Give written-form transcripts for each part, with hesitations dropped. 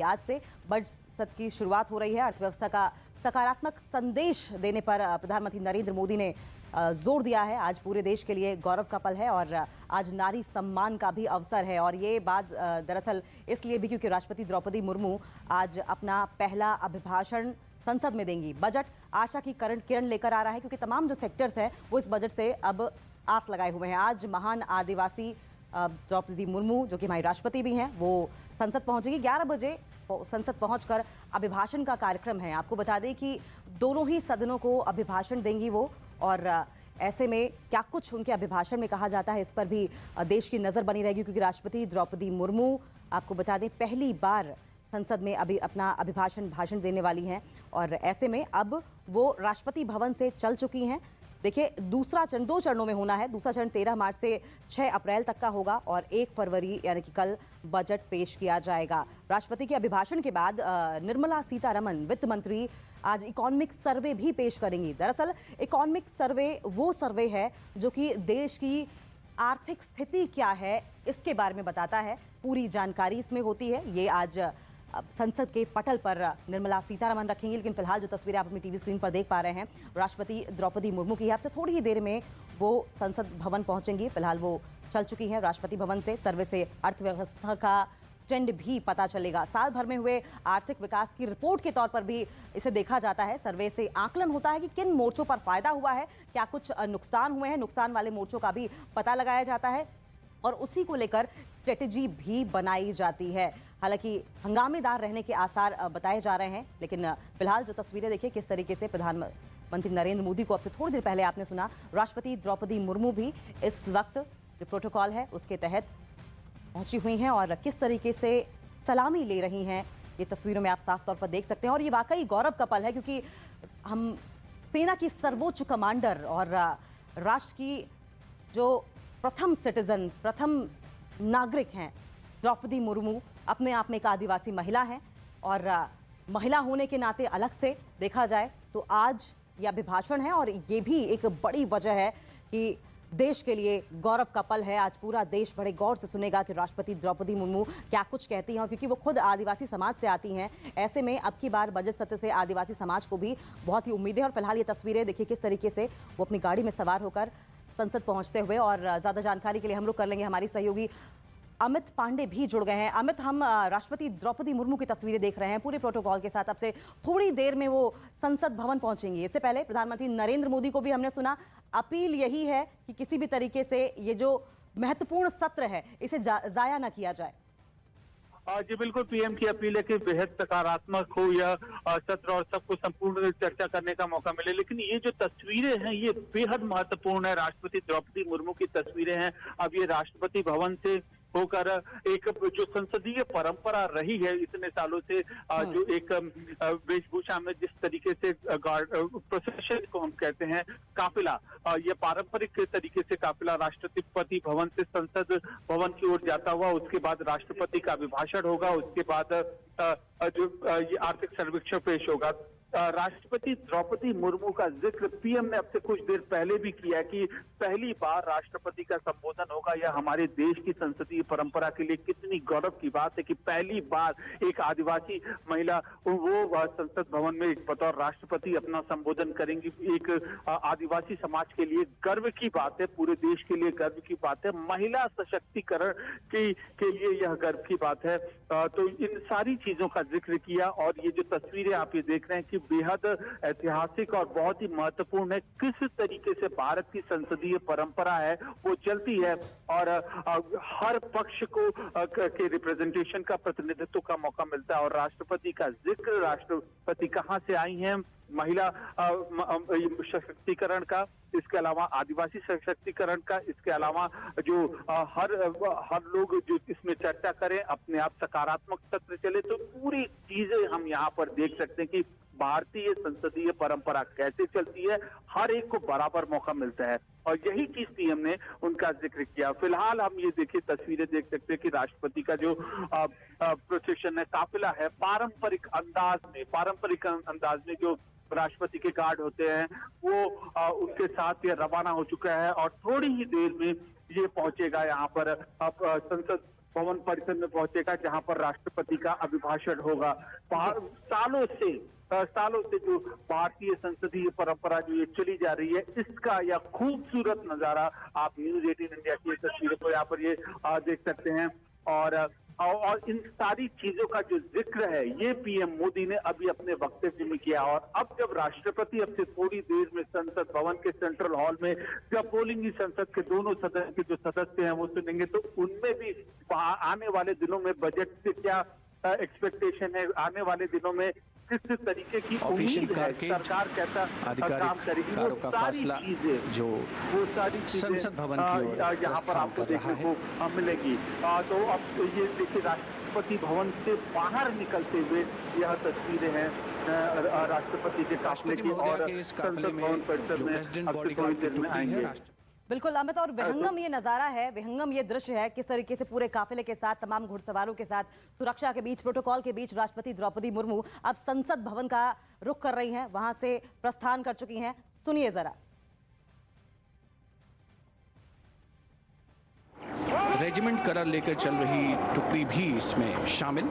आज से बजट सत्र की शुरुआत हो रही है। अर्थव्यवस्था का सकारात्मक संदेश देने पर प्रधानमंत्री नरेंद्र मोदी ने जोर दिया है। आज पूरे देश के लिए गौरव का पल है और आज नारी सम्मान का भी अवसर है। और ये बात दरअसल इसलिए भी क्योंकि राष्ट्रपति द्रौपदी मुर्मू आज अपना पहला अभिभाषण संसद में देंगी। बजट आशा की किरण लेकर आ रहा है क्योंकि तमाम जो सेक्टर्स हैं वो इस बजट से अब आस लगाए हुए हैं। आज महान आदिवासी द्रौपदी मुर्मू, जो कि हमारी राष्ट्रपति भी हैं, वो संसद पहुंचेगी। 11 बजे संसद पहुंचकर अभिभाषण का कार्यक्रम है। आपको बता दें कि दोनों ही सदनों को अभिभाषण देंगी वो, और ऐसे में क्या कुछ उनके अभिभाषण में कहा जाता है इस पर भी देश की नजर बनी रहेगी क्योंकि राष्ट्रपति द्रौपदी मुर्मू, आपको बता दें, पहली बार संसद में अभी अपना भाषण देने वाली हैं। और ऐसे में अब वो राष्ट्रपति भवन से चल चुकी हैं। देखिए, दूसरा चरण 2 चरणों में होना है। दूसरा चरण 13 मार्च से 6 अप्रैल तक का होगा और 1 फरवरी यानी कि कल बजट पेश किया जाएगा। राष्ट्रपति के अभिभाषण के बाद निर्मला सीतारमण वित्त मंत्री आज इकोनॉमिक सर्वे भी पेश करेंगी। दरअसल इकोनॉमिक सर्वे वो सर्वे है जो कि देश की आर्थिक स्थिति क्या है इसके बारे में बताता है। पूरी जानकारी इसमें होती है। ये आज संसद के पटल पर निर्मला सीतारमण रखेंगी। लेकिन फिलहाल जो तस्वीरें आप अपनी टीवी स्क्रीन पर देख पा रहे हैं राष्ट्रपति द्रौपदी मुर्मू की है। आपसे थोड़ी ही देर में वो संसद भवन पहुंचेंगी। फिलहाल वो चल चुकी हैं राष्ट्रपति भवन से। सर्वे से अर्थव्यवस्था का ट्रेंड भी पता चलेगा। साल भर में हुए आर्थिक विकास की रिपोर्ट के तौर पर भी इसे देखा जाता है। सर्वे से आकलन होता है कि किन मोर्चों पर फायदा हुआ है, क्या कुछ नुकसान हुए हैं। नुकसान वाले मोर्चों का भी पता लगाया जाता है और उसी को लेकर स्ट्रेटेजी भी बनाई जाती है। हालांकि हंगामेदार रहने के आसार बताए जा रहे हैं, लेकिन फिलहाल जो तस्वीरें देखिए किस तरीके से प्रधानमंत्री नरेंद्र मोदी को अब से थोड़ी देर पहले आपने सुना, राष्ट्रपति द्रौपदी मुर्मू भी इस वक्त जो प्रोटोकॉल है उसके तहत पहुंची हुई हैं और किस तरीके से सलामी ले रही हैं ये तस्वीरों में आप साफ तौर पर देख सकते हैं। और ये वाकई गौरव का पल है क्योंकि हम सेना की सर्वोच्च कमांडर और राष्ट्र की जो प्रथम सिटीजन, प्रथम नागरिक हैं द्रौपदी मुर्मू, अपने आप में एक आदिवासी महिला हैं और महिला होने के नाते अलग से देखा जाए तो आज ये अभिभाषण है और ये भी एक बड़ी वजह है कि देश के लिए गौरव का पल है। आज पूरा देश बड़े गौर से सुनेगा कि राष्ट्रपति द्रौपदी मुर्मू क्या कुछ कहती हैं। और क्योंकि वो खुद आदिवासी समाज से आती हैं, ऐसे में अब की बार बजट सत्र से आदिवासी समाज को भी बहुत ही उम्मीदें। और फिलहाल ये तस्वीरें देखिए किस तरीके से वो अपनी गाड़ी में सवार होकर संसद पहुंचते हुए। और ज्यादा जानकारी के लिए हम लोग कर लेंगे, हमारी सहयोगी अमित पांडे भी जुड़ गए हैं। अमित, हम राष्ट्रपति द्रौपदी मुर्मू की तस्वीरें देख रहे हैं पूरे प्रोटोकॉल के साथ। अब से थोड़ी देर में वो संसद भवन पहुंचेंगी। इससे पहले प्रधानमंत्री नरेंद्र मोदी को भी हमने सुना, अपील यही है कि किसी भी तरीके से ये जो महत्वपूर्ण सत्र है इसे जाया ना किया जाए। जी बिल्कुल, पीएम की अपील है कि बेहद सकारात्मक हो यह सत्र और सबको संपूर्ण चर्चा करने का मौका मिले। लेकिन ये जो तस्वीरें हैं ये बेहद महत्वपूर्ण है। राष्ट्रपति द्रौपदी मुर्मू की तस्वीरें हैं। अब ये राष्ट्रपति भवन से होकर एक जो संसदीय परंपरा रही है इतने सालों से, जो एक वेशभूषा में जिस तरीके से प्रोसेशन को हम कहते हैं, काफिला, ये पारंपरिक तरीके से काफिला राष्ट्रपति भवन से संसद भवन की ओर जाता हुआ, उसके बाद राष्ट्रपति का अभिभाषण होगा, उसके बाद जो ये आर्थिक सर्वेक्षण पेश होगा। राष्ट्रपति द्रौपदी मुर्मू का जिक्र पीएम ने अब से कुछ देर पहले भी किया कि पहली बार राष्ट्रपति का संबोधन होगा। यह हमारे देश की संसदीय परंपरा के लिए कितनी गौरव की बात है कि पहली बार एक आदिवासी महिला वो संसद भवन में बतौर राष्ट्रपति अपना संबोधन करेंगी। एक आदिवासी समाज के लिए गर्व की बात है, पूरे देश के लिए गर्व की बात है, महिला सशक्तिकरण के लिए यह गर्व की बात है। तो इन सारी चीजों का जिक्र किया और ये जो तस्वीरें आप ये देख रहे हैं कि बेहद ऐतिहासिक और बहुत ही महत्वपूर्ण है। किस तरीके से भारत की संसदीय परंपरा है वो चलती है और हर पक्ष को के रिप्रेजेंटेशन का, प्रतिनिधित्व का मौका मिलता है। और राष्ट्रपति का जिक्र, राष्ट्रपति कहाँ से आई हैं, महिला सशक्तिकरण का, इसके अलावा आदिवासी सशक्तिकरण का, इसके अलावा जो हर लोग जो इसमें चर्चा करें, अपने आप सकारात्मक सत्र चले, तो पूरी चीजें हम यहाँ पर देख सकते हैं कि भारतीय संसदीय परंपरा कैसे चलती है, हर एक को बराबर मौका मिलता है। और यही चीज पीएम ने उनका जिक्र किया। फिलहाल हम ये देखिए तस्वीरें देख सकते हैं कि राष्ट्रपति का जो प्रोसेशन है, काफिला है, पारंपरिक अंदाज में जो राष्ट्रपति के गार्ड होते हैं वो उनके साथ ये रवाना हो चुका है और थोड़ी ही देर में ये पहुंचेगा यहाँ पर। अब संसद भवन परिसर में पहुंचेगा, जहां पर राष्ट्रपति का अभिभाषण होगा। सालों से जो भारतीय संसदीय परंपरा जो ये चली जा रही है, इसका यह खूबसूरत नजारा आप न्यूज़ 18 इंडिया की तस्वीरों को यहाँ पर ये देख सकते हैं। और इन सारी चीजों का जो जिक्र है, ये पीएम मोदी ने अभी अपने वक्तव्य में किया। और अब जब राष्ट्रपति अब से थोड़ी देर में संसद भवन के सेंट्रल हॉल में जब बोलेंगी, संसद के दोनों सदन के जो सदस्य हैं वो सुनेंगे, तो उनमें भी आने वाले दिनों में बजट से क्या एक्सपेक्टेशन है, आने वाले दिनों में किस तरीके की उम्मीद है, सरकार कैसा काम करेगी, वो सारी चीजें संसद भवन की ओर यहाँ पर आपको देखने को मिलेगी। तो अब ये देखिए, राष्ट्रपति भवन से बाहर निकलते हुए यह तस्वीरें हैं राष्ट्रपति के काफले की, और संसद भवन परिसर में अब से थोड़ी देर में आएंगे। बिल्कुल अमित, और विहंगम ये नजारा है, विहंगम ये दृश्य है, किस तरीके से पूरे काफिले के साथ, तमाम घुड़सवारों के साथ, सुरक्षा के बीच, प्रोटोकॉल के बीच राष्ट्रपति द्रौपदी मुर्मू अब संसद भवन का रुख कर रही हैं, वहां से प्रस्थान कर चुकी हैं। सुनिए जरा। रेजिमेंट कलर लेकर चल रही टुकड़ी भी इसमें शामिल।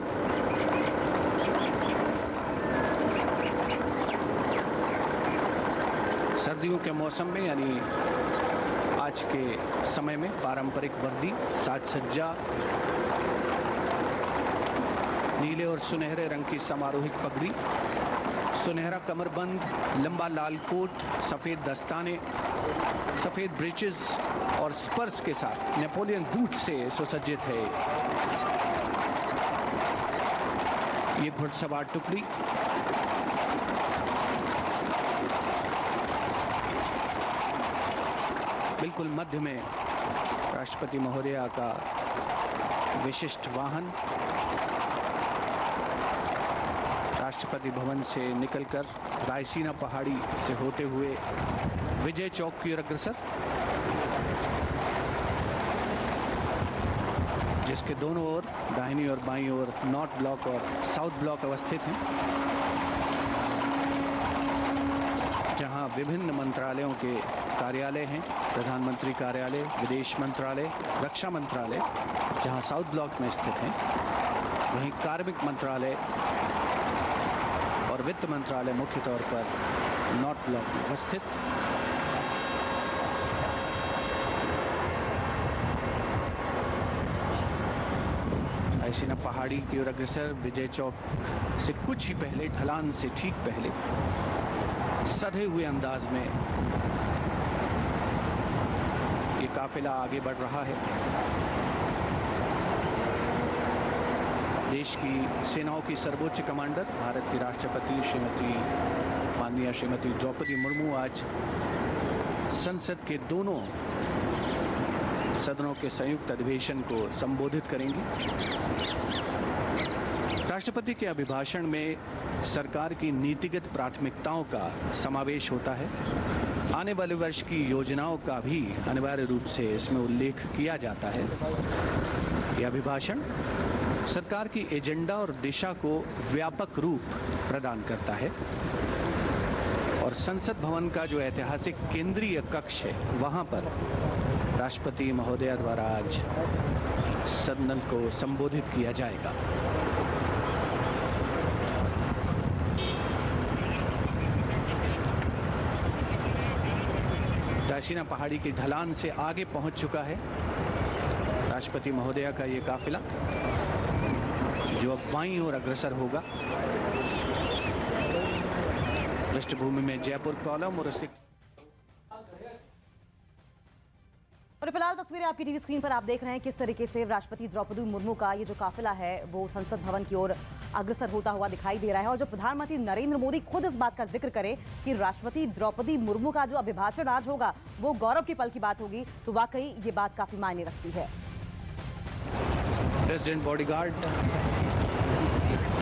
सर्दियों के मौसम में यानी आज के समय में पारंपरिक वर्दी, साज सज्जा, नीले और सुनहरे रंग की समारोहिक पगड़ी, सुनहरा कमरबंद, लंबा लाल कोट, सफेद दस्ताने, सफेद ब्रीचेस और स्पर्स के साथ नेपोलियन बूट से सुसज्जित है ये घुड़सवार टुकड़ी। बिल्कुल मध्य में राष्ट्रपति महोदया का विशिष्ट वाहन राष्ट्रपति भवन से निकलकर रायसीना पहाड़ी से होते हुए विजय चौक की ओर अग्रसर, जिसके दोनों ओर दाहिनी और बाईं ओर नॉर्थ ब्लॉक और साउथ ब्लॉक अवस्थित हैं, जहां विभिन्न मंत्रालयों के कार्यालय हैं। प्रधानमंत्री कार्यालय, विदेश मंत्रालय, रक्षा मंत्रालय जहां साउथ ब्लॉक में स्थित हैं, वहीं कार्मिक मंत्रालय और वित्त मंत्रालय मुख्य तौर पर नॉर्थ ब्लॉक में अवस्थित। रायसीना पहाड़ी की ओर अग्रसर, विजय चौक से कुछ ही पहले, ढलान से ठीक पहले, सधे हुए अंदाज में ये काफिला आगे बढ़ रहा है। देश की सेनाओं की सर्वोच्च कमांडर, भारत की राष्ट्रपति माननीय श्रीमती द्रौपदी मुर्मू आज संसद के दोनों सदनों के संयुक्त अधिवेशन को संबोधित करेंगी। राष्ट्रपति के अभिभाषण में सरकार की नीतिगत प्राथमिकताओं का समावेश होता है। आने वाले वर्ष की योजनाओं का भी अनिवार्य रूप से इसमें उल्लेख किया जाता है। यह अभिभाषण सरकार की एजेंडा और दिशा को व्यापक रूप प्रदान करता है और संसद भवन का जो ऐतिहासिक केंद्रीय कक्ष है, वहां पर राष्ट्रपति महोदया द्वारा आज सदन को संबोधित किया जाएगा। रायसीना पहाड़ी की ढलान से आगे पहुंच चुका है राष्ट्रपति महोदया का ये काफिला, जो अब बाईं ओर अग्रसर होगा। पृष्ठभूमि में जयपुर कॉलम और उसके और फिलहाल तस्वीरें आपकी टीवी स्क्रीन पर आप देख रहे हैं किस तरीके से राष्ट्रपति द्रौपदी मुर्मू का ये जो काफिला है वो संसद भवन की ओर अग्रसर होता हुआ दिखाई दे रहा है। और जब प्रधानमंत्री नरेंद्र मोदी खुद इस बात का जिक्र करे कि राष्ट्रपति द्रौपदी मुर्मू का जो अभिभाषण आज होगा वो गौरव की पल की बात होगी, तो वाकई ये बात काफी मायने रखती है। प्रेसिडेंट बॉडीगार्ड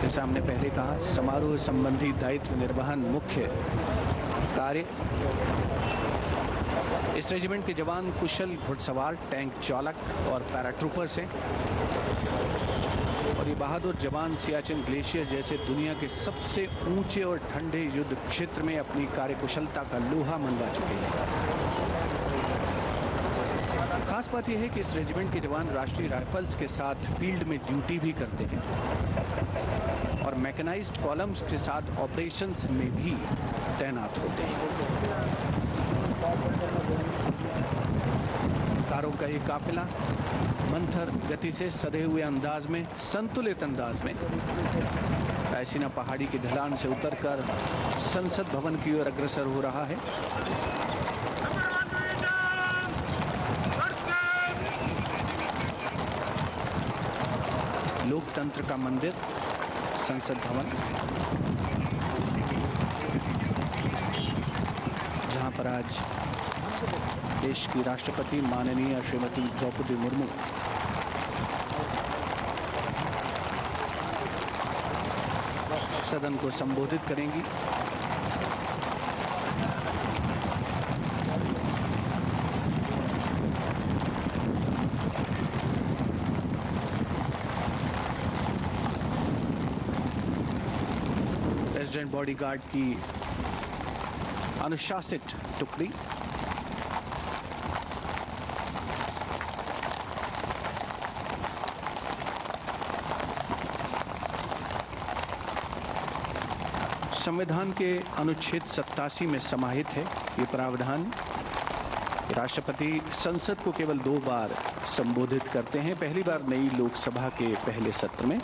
के सामने पहले कहा, समारोह संबंधी दायित्व निर्वहन मुख्य कार्य। इस रेजिमेंट के जवान कुशल घुड़सवार, टैंक चालक और पैराट्रूपर्स हैं और ये बहादुर जवान सियाचिन ग्लेशियर जैसे दुनिया के सबसे ऊंचे और ठंडे युद्ध क्षेत्र में अपनी कार्यकुशलता का लोहा मनवा चुके हैं। खास बात यह है कि इस रेजिमेंट के जवान राष्ट्रीय राइफल्स के साथ फील्ड में ड्यूटी भी करते हैं और मैकेनाइज्ड कॉलम्स के साथ ऑपरेशंस में भी तैनात होते हैं। कारों का ये काफिला मंथर गति से सधे हुए अंदाज में, संतुलित अंदाज में रायसीना पहाड़ी की ढलान से उतरकर संसद भवन की ओर अग्रसर हो रहा है। लोकतंत्र का मंदिर संसद भवन, जहां पर आज देश की राष्ट्रपति माननीय श्रीमती द्रौपदी मुर्मू सदन को संबोधित करेंगी। प्रेसिडेंट बॉडीगार्ड की अनुशासित टुकड़ी संविधान के अनुच्छेद 87 में समाहित है ये प्रावधान। राष्ट्रपति संसद को केवल 2 बार संबोधित करते हैं, पहली बार नई लोकसभा के पहले सत्र में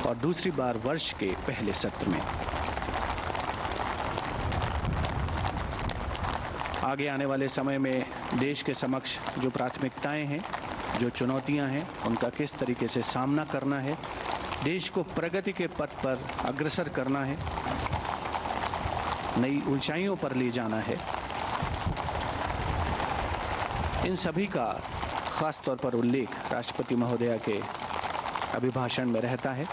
और दूसरी बार वर्ष के पहले सत्र में। आगे आने वाले समय में देश के समक्ष जो प्राथमिकताएं हैं, जो चुनौतियां हैं, उनका किस तरीके से सामना करना है, देश को प्रगति के पथ पर अग्रसर करना है, नई ऊंचाइयों पर ले जाना है, इन सभी का खास तौर पर उल्लेख राष्ट्रपति महोदया के अभिभाषण में रहता है।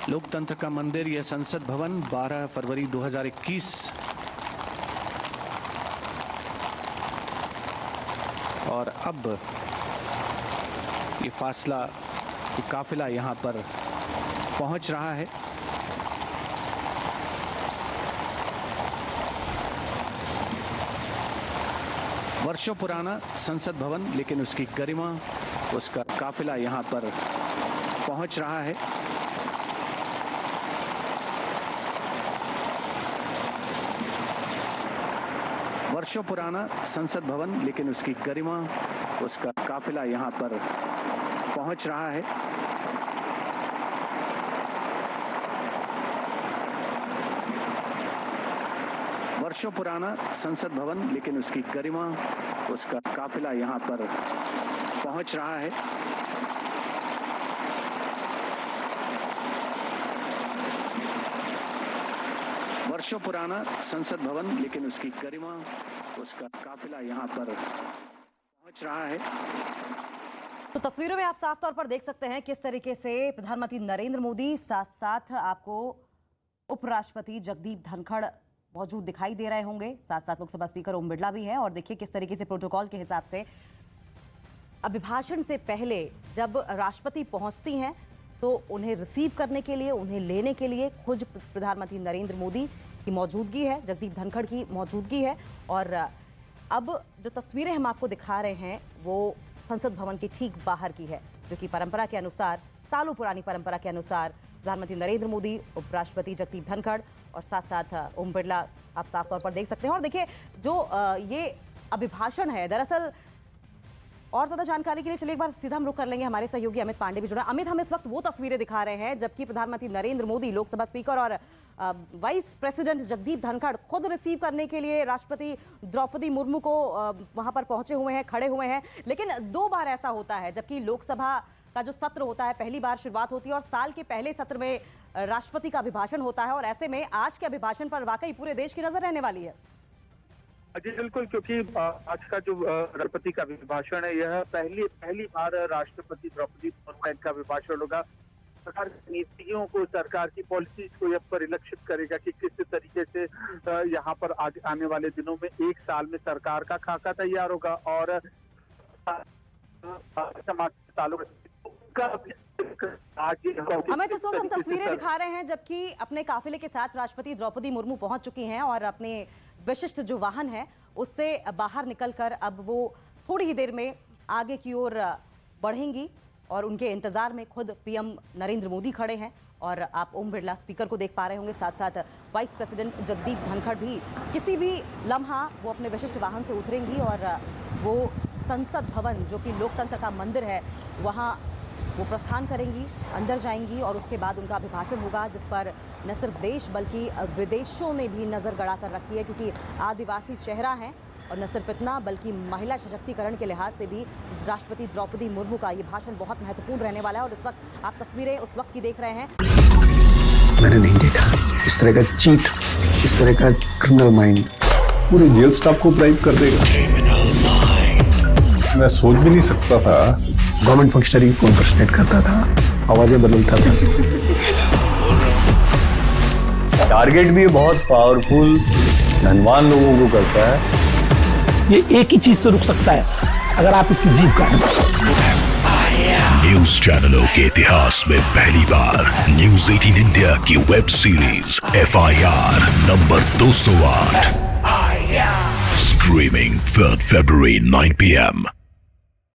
लोकतंत्र का मंदिर यह संसद भवन 12 फरवरी 2021 और अब ये काफिला यहाँ पर पहुँच रहा है। वर्षों पुराना संसद भवन, लेकिन उसकी गरिमा, उसका काफिला यहाँ पर पहुँच रहा है। वर्षों पुराना संसद भवन, लेकिन उसकी गरिमा, उसका काफिला यहाँ पर पहुँच रहा है। वर्षों पुराना संसद भवन, लेकिन उसकी गरिमा, उसका काफिला यहाँ पर पहुँच रहा है। वर्षों पुराना संसद भवन, लेकिन उसकी गरिमा, उसका काफिला यहाँ पर पहुँच रहा है। तो तस्वीरों में आप साफ तौर पर देख सकते हैं किस तरीके से प्रधानमंत्री नरेंद्र मोदी, साथ साथ आपको उपराष्ट्रपति जगदीप धनखड़ मौजूद दिखाई दे रहे होंगे, साथ साथ लोकसभा स्पीकर ओम बिरला भी हैं। और देखिए किस तरीके से प्रोटोकॉल के हिसाब से अभिभाषण से पहले जब राष्ट्रपति पहुंचती हैं तो उन्हें रिसीव करने के लिए, उन्हें लेने के लिए खुद प्रधानमंत्री नरेंद्र मोदी की मौजूदगी है, जगदीप धनखड़ की मौजूदगी है। और अब जो तस्वीरें हम आपको दिखा रहे हैं वो संसद भवन के ठीक बाहर की है, जो कि परंपरा के अनुसार, सालों पुरानी परंपरा के अनुसार प्रधानमंत्री नरेंद्र मोदी, उपराष्ट्रपति जगदीप धनखड़ और साथ साथ ओम बिरला आप साफ तौर पर देख सकते हैं। और देखिए जो ये अभिभाषण है, दरअसल और ज्यादा जानकारी के लिए चलिए एक बार सीधा हम रुख कर लेंगे, हमारे सहयोगी अमित पांडे भी जुड़ा। अमित, हम इस वक्त वो तस्वीरें दिखा रहे हैं जबकि प्रधानमंत्री नरेंद्र मोदी, लोकसभा स्पीकर और वाइस प्रेसिडेंट जगदीप धनखड़ खुद रिसीव करने के लिए राष्ट्रपति द्रौपदी मुर्मू को वहां पर पहुंचे हुए हैं, खड़े हुए हैं। लेकिन 2 बार ऐसा होता है, जबकि लोकसभा का जो सत्र होता है पहली बार शुरुआत होती है और साल के पहले सत्र में राष्ट्रपति का अभिभाषण होता है। और ऐसे में आज के अभिभाषण पर वाकई पूरे देश की नजर रहने वाली है। जी बिल्कुल, क्योंकि आज का जो राष्ट्रपति का अभिभाषण है यह पहली बार राष्ट्रपति द्रौपदी मुर्मू का अभिभाषण होगा। सरकार की नीतियों को, सरकार की पॉलिसीज को यह परिलक्षित करेगा कि किस तरीके से यहाँ पर आने वाले दिनों में 1 साल में सरकार का खाका तैयार होगा और समाज सालों अमित, इस वक्त हम तस्वीरें दिखा रहे हैं जबकि अपने काफिले के साथ राष्ट्रपति द्रौपदी मुर्मू पहुंच चुकी हैं और अपने विशिष्ट जो वाहन है उससे बाहर निकलकर अब वो थोड़ी ही देर में आगे की ओर बढ़ेंगी और उनके इंतजार में खुद पीएम नरेंद्र मोदी खड़े हैं और आप ओम बिरला स्पीकर को देख पा रहे होंगे। साथ साथ वाइस प्रेसिडेंट जगदीप धनखड़ भी किसी भी लम्हा वो अपने विशिष्ट वाहन से उतरेंगी और वो संसद भवन जो कि लोकतंत्र का मंदिर है वहाँ वो प्रस्थान करेंगी, अंदर जाएंगी और उसके बाद उनका अभिभाषण होगा, जिस पर न सिर्फ देश बल्कि विदेशों ने भी नज़र गड़ा कर रखी है, क्योंकि आदिवासी चेहरा हैं। और न सिर्फ इतना बल्कि महिला सशक्तिकरण के लिहाज से भी राष्ट्रपति द्रौपदी मुर्मू का ये भाषण बहुत महत्वपूर्ण रहने वाला है। और इस वक्त आप तस्वीरें उस वक्त की देख रहे हैं। मैंने नहीं देखा इस तरह का चीट, इस तरह का क्रिमिनल माइंड पूरे जेल स्टाफ को ब्राइब कर देगा। मैं सोच भी नहीं सकता था गवर्नमेंट फंक्शनरी को इम्पर्सनेट करता था, आवाजें बदलता था। टारगेट भी बहुत पावरफुल धनवान लोगों को करता है। ये एक ही चीज से रुक सकता है, अगर आप इसकी जीभ काटें। न्यूज चैनलों के इतिहास में पहली बार न्यूज 18 इंडिया की web series FIR number 208 streaming 3 February 9 PM